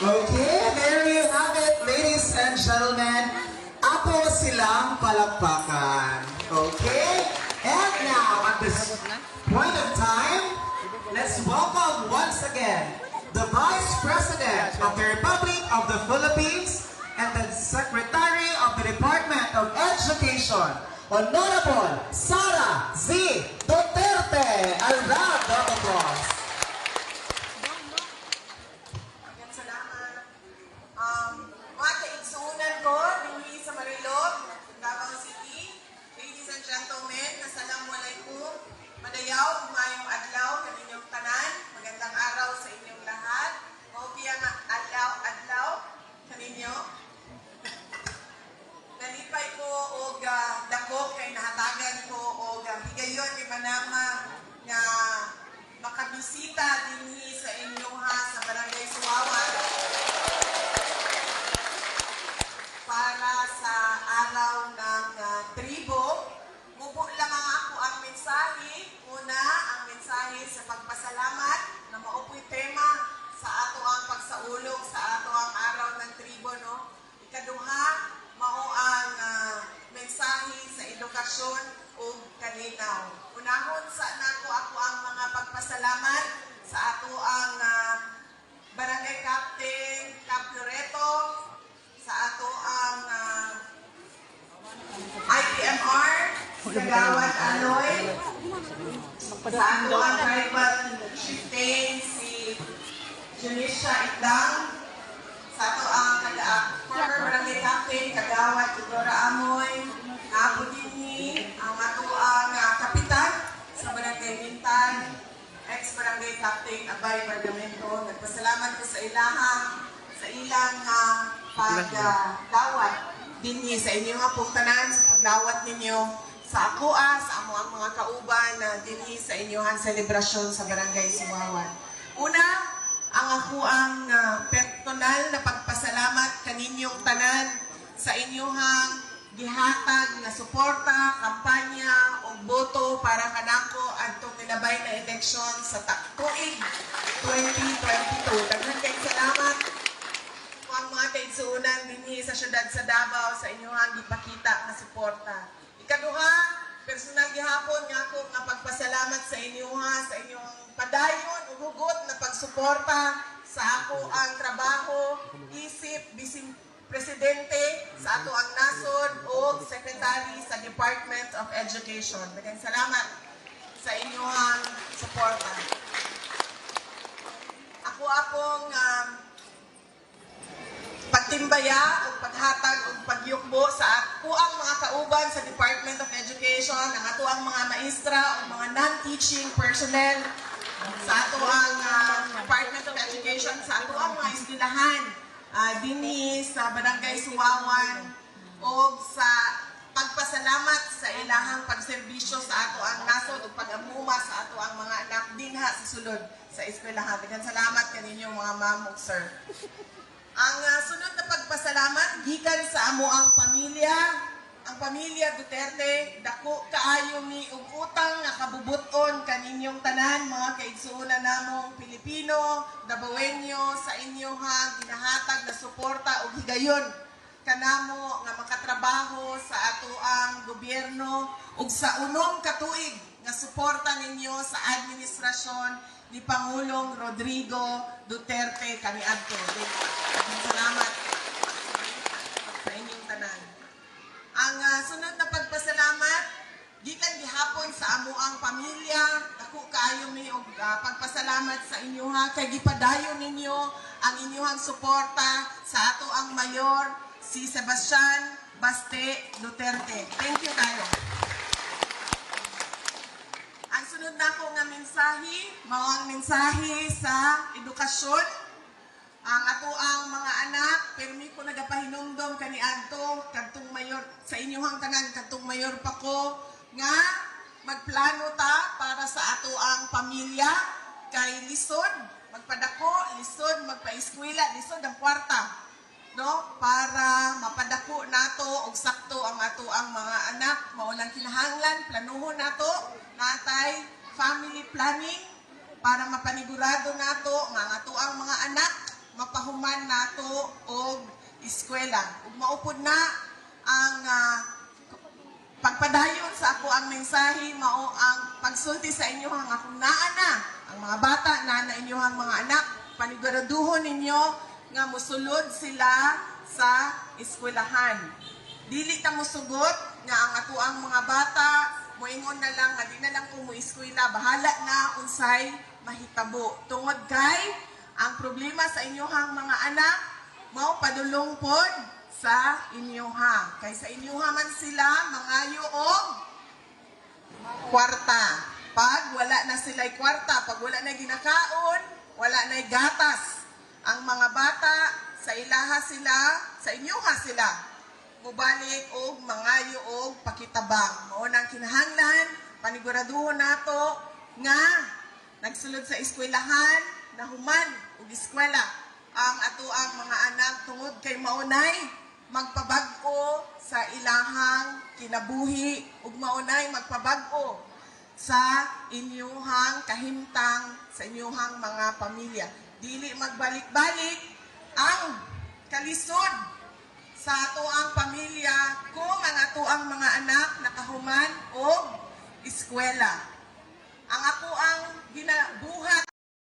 Okay, there you have it, ladies and gentlemen. Apo silang palakpakan. Okay? And now, at this point of time, let's welcome once again the Vice President of the Republic of the Philippines and the Secretary of the Department of Education, Honorable Sara Z. Duterte. A round of applause. Salamat. Mga kaigsuunan ko, dinhi sa Marilog, Davao City. Ladies and gentlemen, assalamualaikum. Madayaw, mayong adlaw, kaninyong tanan. Magandang araw sa inyong lahat. Maupiyang adlaw, kaninyo. Nalipay ko og dako kay nahatagan ko og higayon ni manama nga makabisita dinhi sa inyo sa Barangay Suwawan para sa araw ng tribo. Mubo lang ako ang mensahe. Una, ang mensahe sa pagpasalamat na maupoy tema sa ato ang pagsaulog sa ato ang araw ng tribo, no? Ikaduha, mao ang mensahe sa edukasyon o kalinaw. Unahon sa nako ako ang mga pagpasalamat sa ato ang Barangay Captain Cap Loreto, sa ato ang IPMR, si Kagawad Aloy, sa ato ang tribal chieftain, si Junisha Itlang, sa ato ang former Barangay Captain, Kagawad Tudora Amoy, Abu Dini, ang ato ang kapitan sa Barangay Mintan, ex-Barangay Captain Abay Bargamento. Nagpasalamat ko sa ilang pagdawat dinhi sa inyo nga pugtanan, sa pagdawat ninyo sa ako sa amo ang mga kauban na dinhi sa inyohan selebrasyon sa Barangay Suwawan. Una, ang ako ang personal na pagpasalamat kaninyong tanan sa inyohang gihatag na suporta, kampanya o boto para kanako adtong nilabay na eleksyon sa tuig 2022. Daghan kay salamat po ang mga kaigsuunan dinhi sa syudad sa Davao sa inyohang gipakita nga suporta. Ikaduha, personal gihapon nga ako nga pagpasalamat sa inyoha sa inyong padayon ug hugot na pagsuporta sa ako ang trabaho, isip, bising Presidente sa ato ang nasod o Secretary sa Department of Education. Daghang salamat sa inyong suporta. Ako akong pagtimbaya o paghatag o pagyukbo sa ako ang mga kauban sa Department of Education, ang ato ang mga maestra o mga non-teaching personnel sa ato ang Department of Education, sa ato ang mga eskwelahan dinhi sa Barangay Suwawan o sa pagpasalamat sa ilahang pagserbisyo sa ato ang nasod o pag-amuma sa ato ang mga anak dinha sa sulod sa eskwelahan. Daghang salamat kaninyong mga ma'am ug sir. Ang sunod na pagpasalamat gikan sa amo ang pamilya Duterte, dako kaayo mi og utang nga kabubuton kaninyong tanan mga kaigsuonan namong Pilipino, Davaoenyo sa inyoha ginahatag na suporta ug higayon kanamo nga makatrabaho sa ato ang gobyerno ug sa unom ka tuig nga suporta ninyo sa administrasyon ni Pangulong Rodrigo Duterte kaniadto. Salamat sa inyong tanan. Ang sunod na pagpasalamat gikan gihapon sa amo ang pamilya, ako kaayo mi og pagpasalamat sa inyoha kay gipadayon ninyo ang inyohang suporta sa ato ang mayor si Sebastian Baste Duterte. Thank you kayo. Ang sunod na ko nga mensahe, mao ang mensahe sa edukasyon. Ang ato ang mga anak, permi ko nagapahinumdom kaniadto kadtong mayor sa inyohang tanan kadtong mayor pa ko nga magplano ta para sa ato ang pamilya kay lisod, magpadako, lisod, magpa-eskwela, lisod ang kwarta, no? Para mapadako nato og sakto ang ato ang mga anak, mao lang kinahanglan planuhon nato natay family planning para mapanigurado nato nga ato ang mga anak mapahuman nato og eskwela. Ug maupod na ang pagpadayon sa ako ang mensahe mao ang pagsulti sa inyo ang akong naa na ang mga bata na inyong mga anak, paniguraduhon ninyo nga mosulod sila sa eskwelahan. Dili ta mosugot nga ang ato ang mga bata moingon na lang nga di na lang ko mo eskwela, bahala na unsay mahitabo. Tungod kay ang problema sa inyohang mga anak mao padulong pod sa inyoha. Kay sa inyoha man sila mangayo og kwarta. Pag wala na sila'y kwarta, pag wala na ginakaon, wala na gatas. Ang mga bata sa ilaha sila, sa inyoha sila mubalik og mangayo og pakitabang. Mao nang kinahanglan paniguraduhon nato nga nagsulod sa eskwelahan, nahuman og eskwela ang ato ang mga anak tungod kay maunay magpabag-o sa ilahang kinabuhi ug maunay magpabag-o sa inyuhang kahimtang sa inyuhang mga pamilya. Dili magbalik-balik ang kalisod sa ato ang pamilya kung ang ato ang mga anak nakahuman og eskwela. Ang ako ang ginabuhat